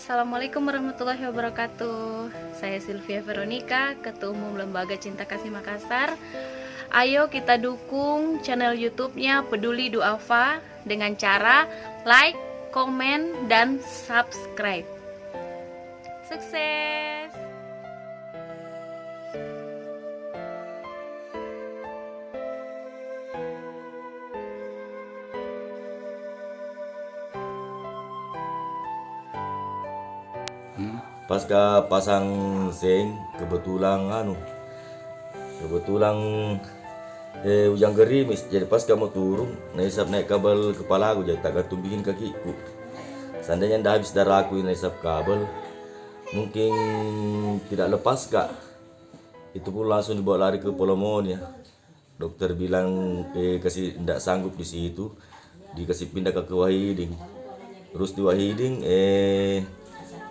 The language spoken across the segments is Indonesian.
Assalamualaikum warahmatullahi wabarakatuh. Saya Sylvia Veronica, Ketua Umum Lembaga Cinta Kasih Makassar. Ayo kita dukung channel YouTube-nya Peduli Duafa dengan cara like, komen, dan subscribe. Sukses! Pasca pasang seng kebetulan hujan gerimis, jadi pas kamu turun naisap naik kabel kepala aku, jadi tak gantung bikin kakiku. Seandainya ndak habis darah aku naisap kabel, mungkin tidak lepas kak. Itu pun langsung dibawa lari ke pneumonia. Dokter bilang kasih ndak sanggup di situ, dikasih pindah ke Wahiding. Terus di Wahiding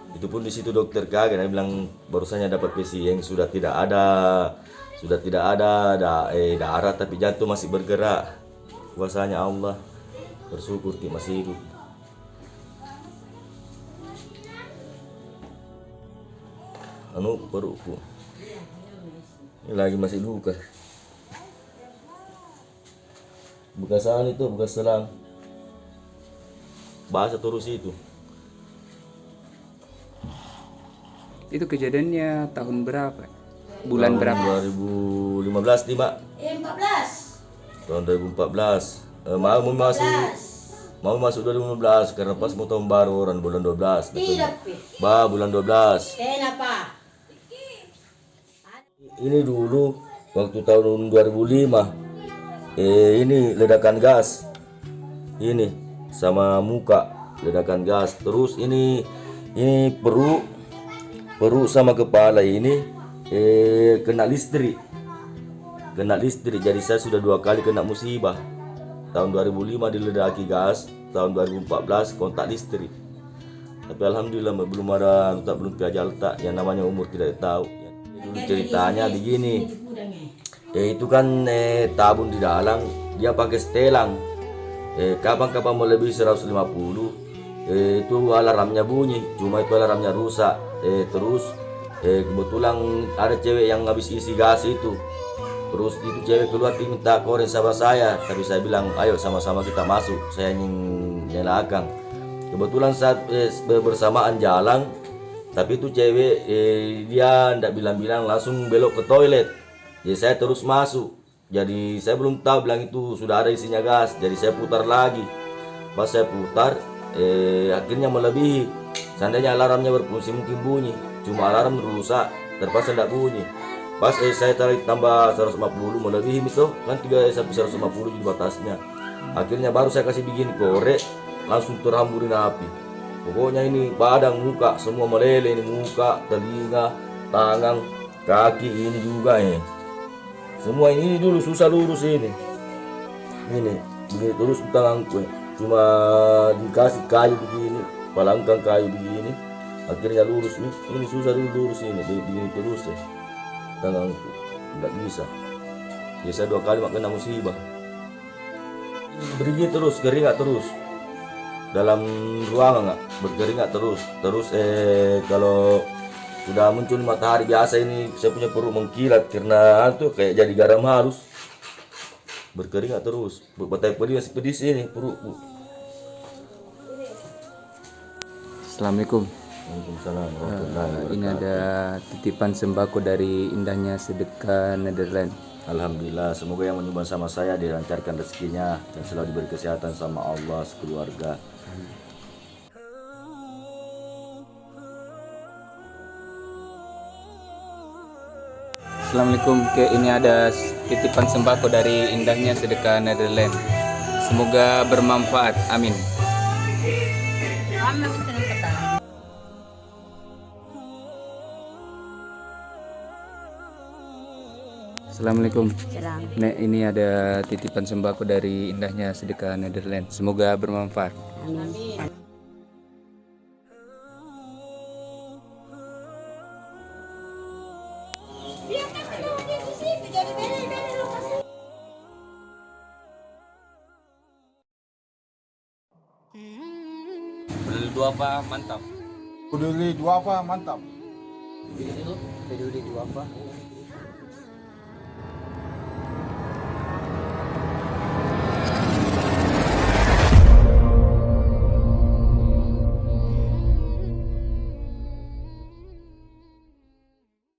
itu pun di situ dokter kaget, dia bilang barusannya dapat PC yang sudah tidak ada darah, tapi jantung masih bergerak. Kuasanya Allah, bersyukur kita masih hidup. Perutku ini lagi masih luka, bekasan itu bekas selang bahasa terus itu. Itu kejadiannya tahun berapa? Bulan berapa? 2015 nih, Mbak. 14. Tahun 2014. Mau masuk 2015 karena pas mau tahun baru orang bulan 12. Tidak, Bulan 12. kenapa? Ini dulu waktu tahun 2005. Ini ledakan gas. Ini sama muka ledakan gas. Terus ini perut sama kepala ini kena listrik. Jadi saya sudah 2 kali kena musibah. Tahun 2005 diledaki gas, tahun 2014 kontak listrik. Tapi alhamdulillah belum piajal tak, yang namanya umur tidak tahu. Dulu ceritanya begini. Itu kan tabung di dalam, dia pakai setelang. Kapan-kapan melebihi 150 itu alarmnya bunyi, cuma itu alarmnya rusak. Terus kebetulan ada cewek yang habis isi gas itu. Terus itu cewek keluar minta korek sama saya, tapi saya bilang ayo sama-sama kita masuk, saya ingin nyalakan. Kebetulan saat bersamaan jalan, tapi itu cewek dia ndak bilang-bilang langsung belok ke toilet. Jadi saya terus masuk. Jadi saya belum tahu bilang itu sudah ada isinya gas. Jadi saya putar lagi. Pas saya putar akhirnya melebihi. Seandainya alarmnya berfungsi mungkin bunyi, cuma alarm rusak, terpaksa tidak bunyi. Pas saya tarik tambah 150 melebihi itu kan 3 sampai 150 di batasnya. Akhirnya baru saya kasih bikin korek, langsung terhamburin api. Pokoknya ini badan, muka semua meleleh, ini muka, telinga, tangan, kaki ini juga semua ini dulu susah lurus ini begini terus tanganku cuma dikasih kayu begini, palangkang kayu begini, akhirnya lurus. Ini susah dulu lurus ini, begini terus tanganku nggak bisa. Ya saya 2 kali kena musibah. Begini terus, keringat terus dalam ruangan, nggak berkeringat terus. Kalau sudah muncul matahari biasa ini saya punya perut mengkilat karena itu kayak jadi garam halus. Berkeringat terus, batai pedis ini perutku. Assalamualaikum. Waalaikumsalam. Ini ada titipan sembako dari indahnya sedekah Netherlands. Alhamdulillah, semoga yang menyumbang sama saya dilancarkan rezekinya dan selalu diberi kesehatan sama Allah sekeluarga. Assalamualaikum. Ini ada titipan sembako dari indahnya sedekah Netherlands. Semoga bermanfaat. Amin. Assalamualaikum. Nek, ini ada titipan sembako dari indahnya sedekah Netherlands. Semoga bermanfaat. Amin. Peduli Duafa mantap. Peduli duafa mantap. Peduli duafa